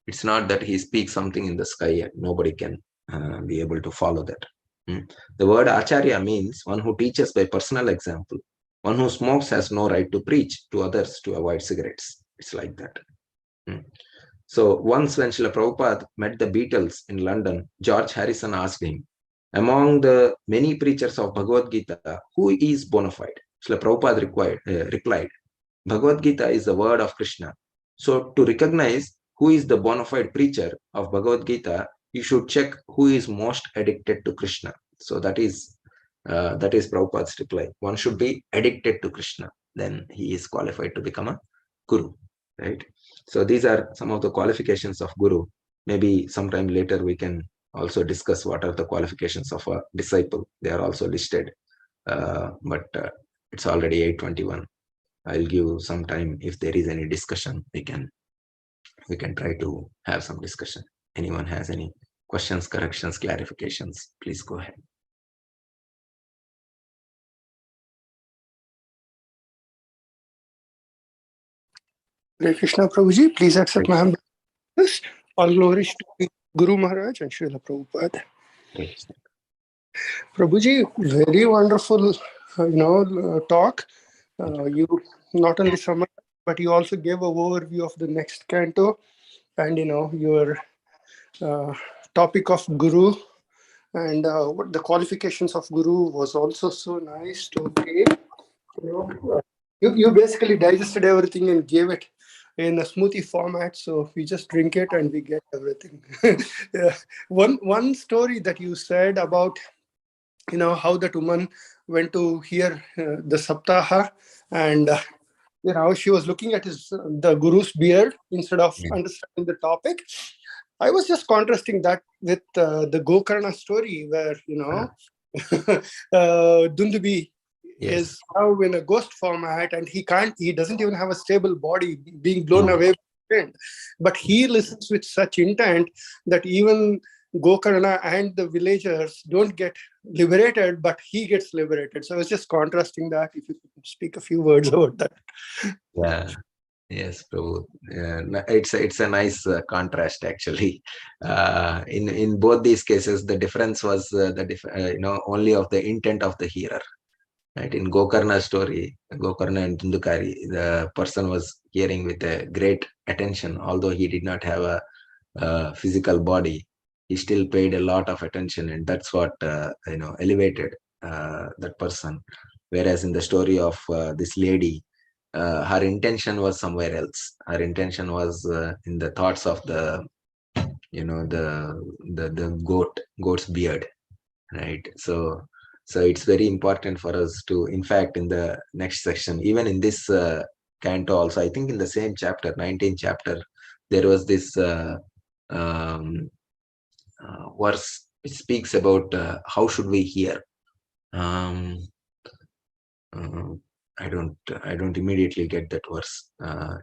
A: It's not that he speaks something in the sky and nobody can be able to follow that. The word acharya means one who teaches by personal example. One who smokes has no right to preach to others to avoid cigarettes. It's like that. So once when Srila Prabhupada met the Beatles in London, George Harrison asked him, among the many preachers of Bhagavad Gita, who is bona fide? Srila Prabhupada replied, Bhagavad Gita is the word of Krishna. So to recognize who is the bona fide preacher of Bhagavad Gita, you should check who is most addicted to Krishna. So that is Prabhupada's reply. One should be addicted to Krishna. Then he is qualified to become a guru, right? So these are some of the qualifications of guru. Maybe sometime later we can also discuss what are the qualifications of a disciple. They are also listed, but it's already 8:21. I'll give some time. If there is any discussion, we can try to have some discussion. Anyone has any questions, corrections, clarifications, please go ahead.
B: Hare Krishna, Prabhuji. Please accept my humble thanks. All glories to Guru Maharaj and Srila Prabhupada. Prabhuji, very wonderful, talk. You not only summarized, but you also gave an overview of the next canto, and your topic of Guru, and what the qualifications of Guru was also so nice to take. You basically digested everything and gave it in a smoothie format, so we just drink it and we get everything. Yeah. One story that you said about how that woman went to hear the saptaha, and she was looking at the guru's beard instead of understanding the topic. I was just contrasting that with the Gokarna story where Dundubi is now in a ghost format, and he doesn't even have a stable body, being blown away by the wind. But he listens with such intent that even Gokarna and the villagers don't get liberated, but he gets liberated. So I was just contrasting that. If you could speak a few words about that.
A: Yeah. Yes, Prabhu. It's a nice contrast actually. In both these cases, the difference was only of the intent of the hearer. Right? In Gokarna's story, Gokarna and Dundukari, the person was hearing with a great attention, although he did not have a physical body. He still paid a lot of attention, and that's what elevated that person. Whereas in the story of this lady, her intention was somewhere else. Her intention was in the thoughts of the goat's beard, right? So it's very important for us to, in fact, in the next section, even in this canto also, I think in the same chapter, 19th chapter, there was this verse which speaks about how should we hear. I don't immediately get that verse.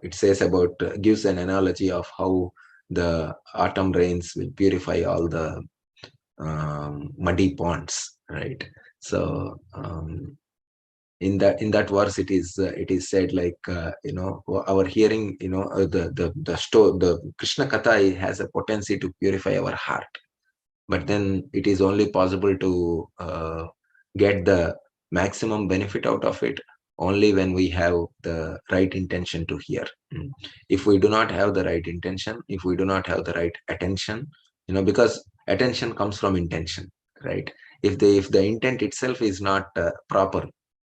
A: It says about, gives an analogy of how the autumn rains will purify all the muddy ponds, right? So in that verse, it is said like our hearing, the Krishna Katha has a potency to purify our heart, but then it is only possible to get the maximum benefit out of it only when we have the right intention to hear. If we do not have the right intention, if we do not have the right attention, because attention comes from intention, right? If the intent itself is not proper,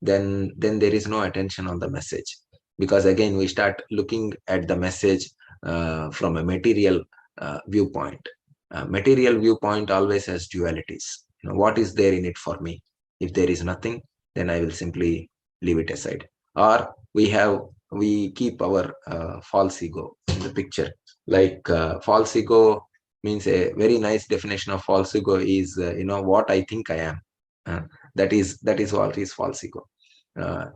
A: then there is no attention on the message, because again we start looking at the message from a material viewpoint. Material viewpoint always has dualities. What is there in it for me? If there is nothing, then I will simply leave it aside. Or we keep our false ego in the picture. Like false ego means, a very nice definition of false ego is what I think I am. uh, that is what is false ego. uh,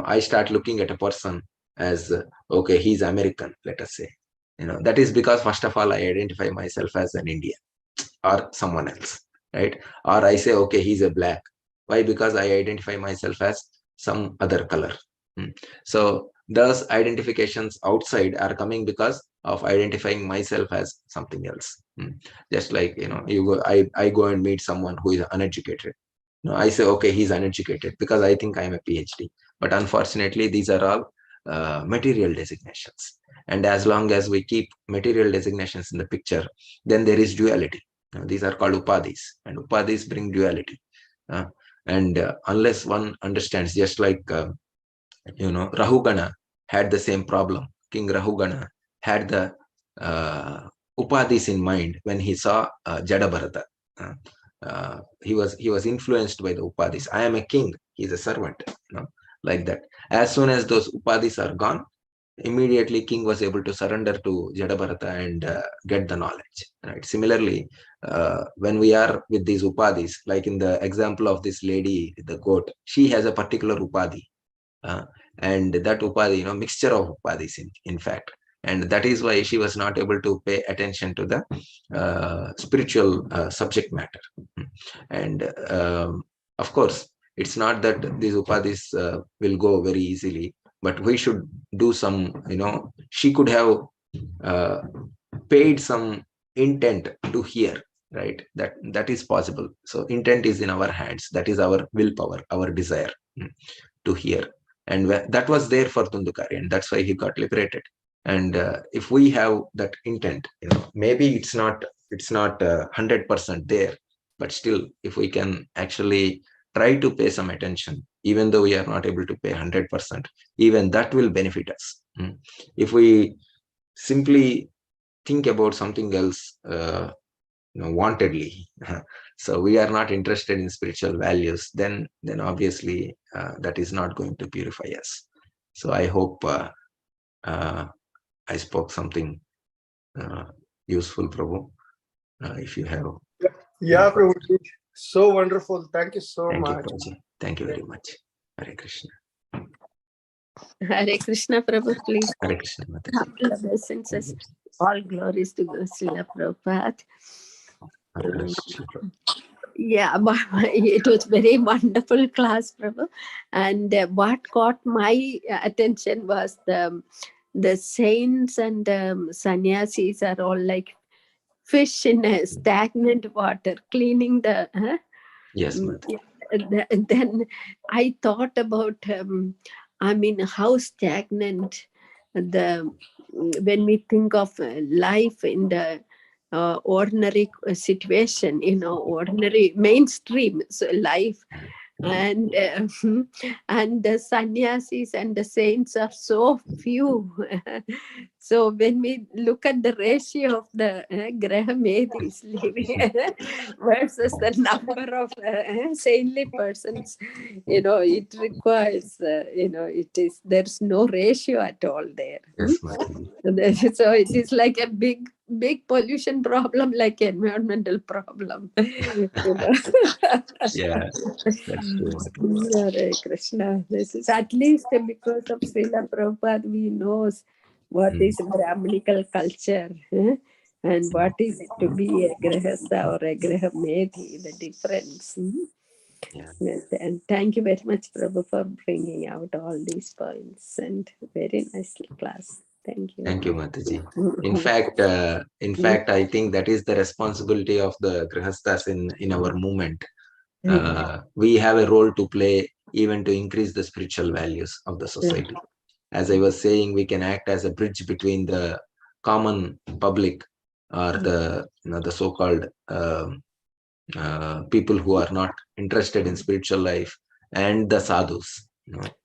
A: I start looking at a person as okay, he's American, let us say. That is because first of all I identify myself as an Indian or someone else, right? Or I say, okay, he's a black. Why? Because I identify myself as some other color. Hmm. So those identifications outside are coming because of identifying myself as something else. Just like, I go and meet someone who is uneducated. I say, okay, he's uneducated because I think I'm a PhD. But unfortunately, these are all material designations. And as long as we keep material designations in the picture, then there is duality. These are called upadhis, and upadhis bring duality. And unless one understands, just like Rahugana had the same problem. King Rahugana had the upadhis in mind when he saw Jadabharata. Uh, he was influenced by the upadhis. I am a king, he's a servant, like that. As soon as those upadhis are gone, immediately king was able to surrender to Jadabharata and get the knowledge. Right. Similarly, when we are with these upadhis, like in the example of this lady, the goat, she has a particular upadhi. uh, and that upadhi, mixture of upadhis in fact. And that is why she was not able to pay attention to the spiritual subject matter. And of course, it's not that these upadhis will go very easily, but we should do some, she could have uh, paid some intent to hear, right? That is possible. So intent is in our hands. That is our willpower, our desire to hear. And that was there for Tundukari, and that's why he got liberated. And if we have that intent, maybe it's not 100% there, but still, if we can actually try to pay some attention, even though we are not able to pay 100%, even that will benefit us. If we simply think about something else wantedly, so we are not interested in spiritual values, then obviously that is not going to purify us. So I hope uh, I spoke something uh, useful, Prabhu. If you have any
B: Yeah, Prabhu.
A: questions.
B: So wonderful. Thank you so
A: Thank you,
B: much.
A: Prabhuji. Thank you very much. Hare Krishna.
C: Hare Krishna, Prabhu, please.
A: Hare Krishna, Mataji.
C: Humble obeisances. All glories to Srila Prabhupada.
A: Hare Krishna.
C: Yeah, but it was very wonderful class, Prabhu. And what caught my attention was the saints and sannyasis are all like fish in a stagnant water, cleaning the.
A: Yes, Mataji.
C: Then I thought about, how stagnant the when we think of life in the ordinary situation, ordinary mainstream so life, and and the sannyasis and the saints are so few. So when we look at the ratio of the graha medis living versus the number of saintly persons, it requires, there's no ratio at all there.
A: Yes, Mataji.
C: So it is like a big pollution problem, like environmental problem.
A: Yeah, that's true, Mataji.
C: Hare Krishna. This is at least because of Srila Prabhupada, we knows what is Brahminical culture, and what is it to be a Grihastha or a Grihamedhi, the difference.
A: Yeah.
C: And thank you very much, Prabhu, for bringing out all these points, and very nice class. Thank you.
A: Thank you, Mataji. In fact, I think that is the responsibility of the grihasthas in our movement. We have a role to play, even to increase the spiritual values of the society. As I was saying, we can act as a bridge between the common public, or the so-called people who are not interested in spiritual life, and the sadhus,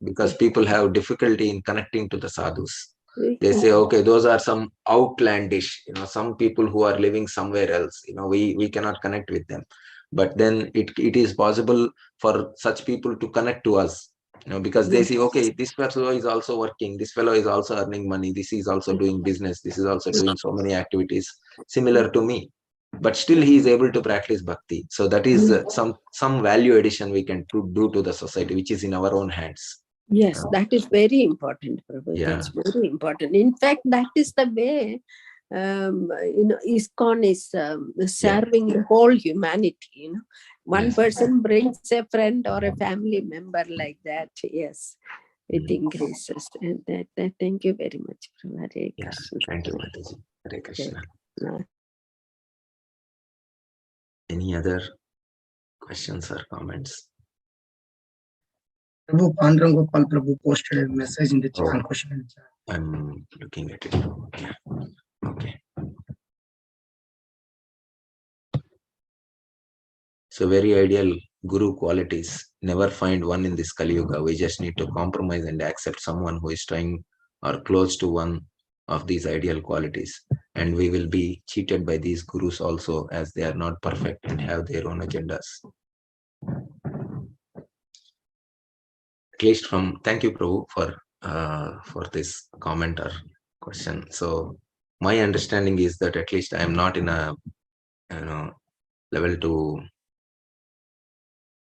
A: because people have difficulty in connecting to the sadhus. They say, okay, those are some outlandish, some people who are living somewhere else, we cannot connect with them. But then it is possible for such people to connect to us, because they see, okay, this fellow is also working, this fellow is also earning money, this is also doing business, this is also doing so many activities similar to me, but still he is able to practice bhakti. So that is some value addition we can do to the society, which is in our own hands.
C: Yes, that is very important, Prabhu.
A: Yeah.
C: That's very important. In fact, that is the way ISKCON is serving the whole humanity. One
A: Yes.
C: person brings a friend or a family member like that. Yes, it increases. And that, thank you very much, Prabhu. Hare
A: Yeah.
C: Krishna.
A: Thank you, Mataji. Hare Krishna.
C: Krishna.
A: Any other questions or comments?
D: Prabhu, Pandran Gopal Prabhu posted a message in the
A: Oh.
D: question and chat.
A: I'm looking at it. Yeah. Okay. So very ideal guru qualities. Never find one in this Kali Yuga. We just need to compromise and accept someone who is trying or close to one of these ideal qualities. And we will be cheated by these gurus also, as they are not perfect and have their own agendas. At least from, thank you, Prabhu, for this comment or question. So my understanding is that at least I am not in a level to,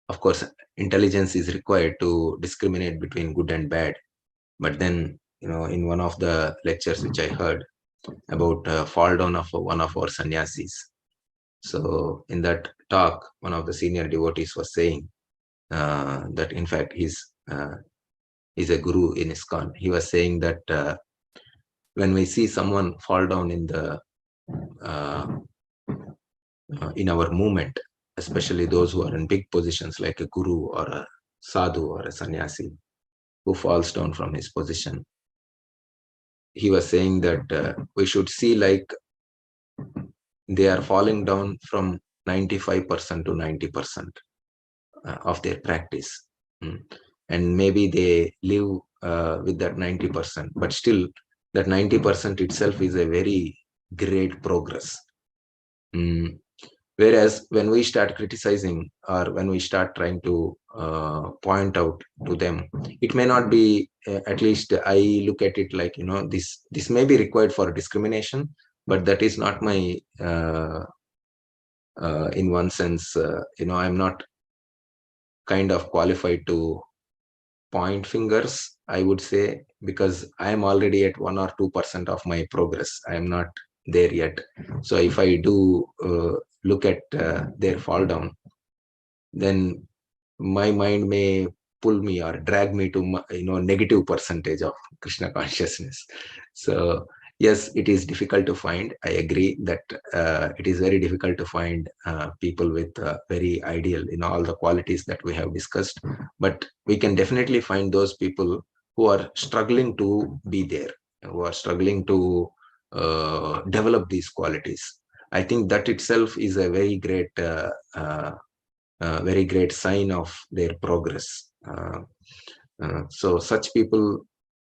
A: of course, intelligence is required to discriminate between good and bad. But then, in one of the lectures which I heard about fall down of one of our sannyasis. So in that talk, one of the senior devotees was saying that in fact he's a guru in ISKCON. He was saying that when we see someone fall down in the in our movement, especially those who are in big positions like a guru or a sadhu or a sannyasi who falls down from his position, he was saying that we should see like they are falling down from 95% to 90% of their practice. And maybe they live with that 90%, but still that 90% itself is a very great progress. Whereas when we start criticizing or when we start trying to point out to them, it may not be, at least I look at it like, this may be required for discrimination, but that is not my, in one sense, I'm not kind of qualified to point fingers, I would say, because I am already at 1 or 2% of my progress. I am not there yet. So if I do look at their fall down, then my mind may pull me or drag me to negative percentage of Krishna consciousness. So yes, it is difficult to find. I agree that it is very difficult to find people with very ideal all the qualities that we have discussed, but we can definitely find those people who are struggling to be there, who are struggling to develop these qualities. I think that itself is a very great sign of their progress. So such people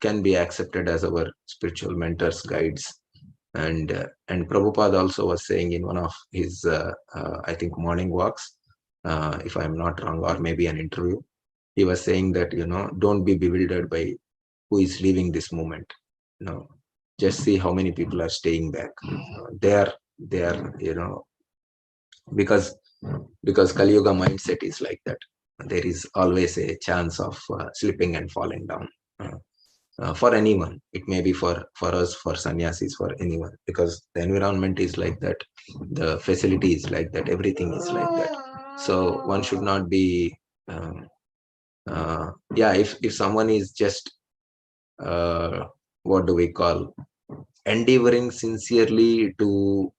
A: can be accepted as our spiritual mentors, guides. And Prabhupada also was saying in one of his, I think, morning walks, if I'm not wrong, or maybe an interview, he was saying that, don't be bewildered by who is leaving this moment. Just see how many people are staying back. They are, because Kali Yuga mindset is like that. There is always a chance of slipping and falling down. For anyone, it may be for us, for sannyasis, for anyone, because the environment is like that, the facility is like that, everything is like that. So one should not be if someone is just what do we call, endeavoring sincerely to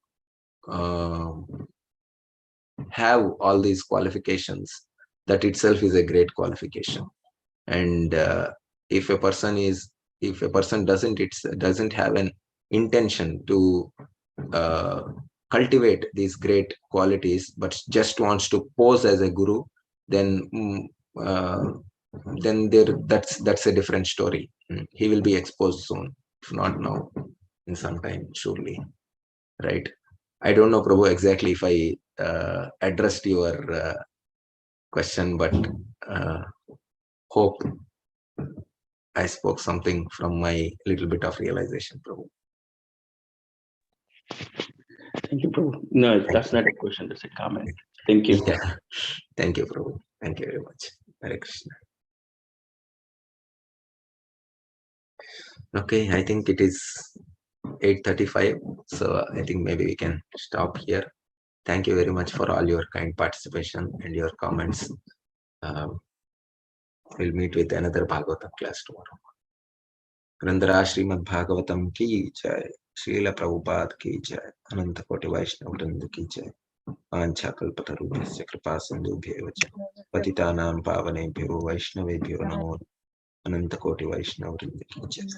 A: have all these qualifications, that itself is a great qualification. And if a person doesn't have an intention to cultivate these great qualities, but just wants to pose as a guru, then that's a different story. He will be exposed soon, if not now, in some time, surely. Right? I don't know, Prabhu, exactly if I addressed your question, but hope I spoke something from my little bit of realization, Prabhu.
E: Thank you, Prabhu. No, that's not a question, that's a comment. Thank you.
A: Yeah. Thank you, Prabhu. Thank you very much. Hare Krishna. Okay, I think it is 8:35, so I think maybe we can stop here. Thank you very much for all your kind participation and your comments. We'll meet with another Bhagavatam class tomorrow. Grandhara Srimad Bhagavatam ki jai, Srila Prabhupada ki jai, Ananta Koti Vaishnava Vrinda ki jai, Pancha Kalpatarubhyasya Kripa Sindhubhyev cha, Patitanam Pavanebhyo Vaishnavebhyo Namo, Ananta Koti Vaishnava Vrinda ki jai.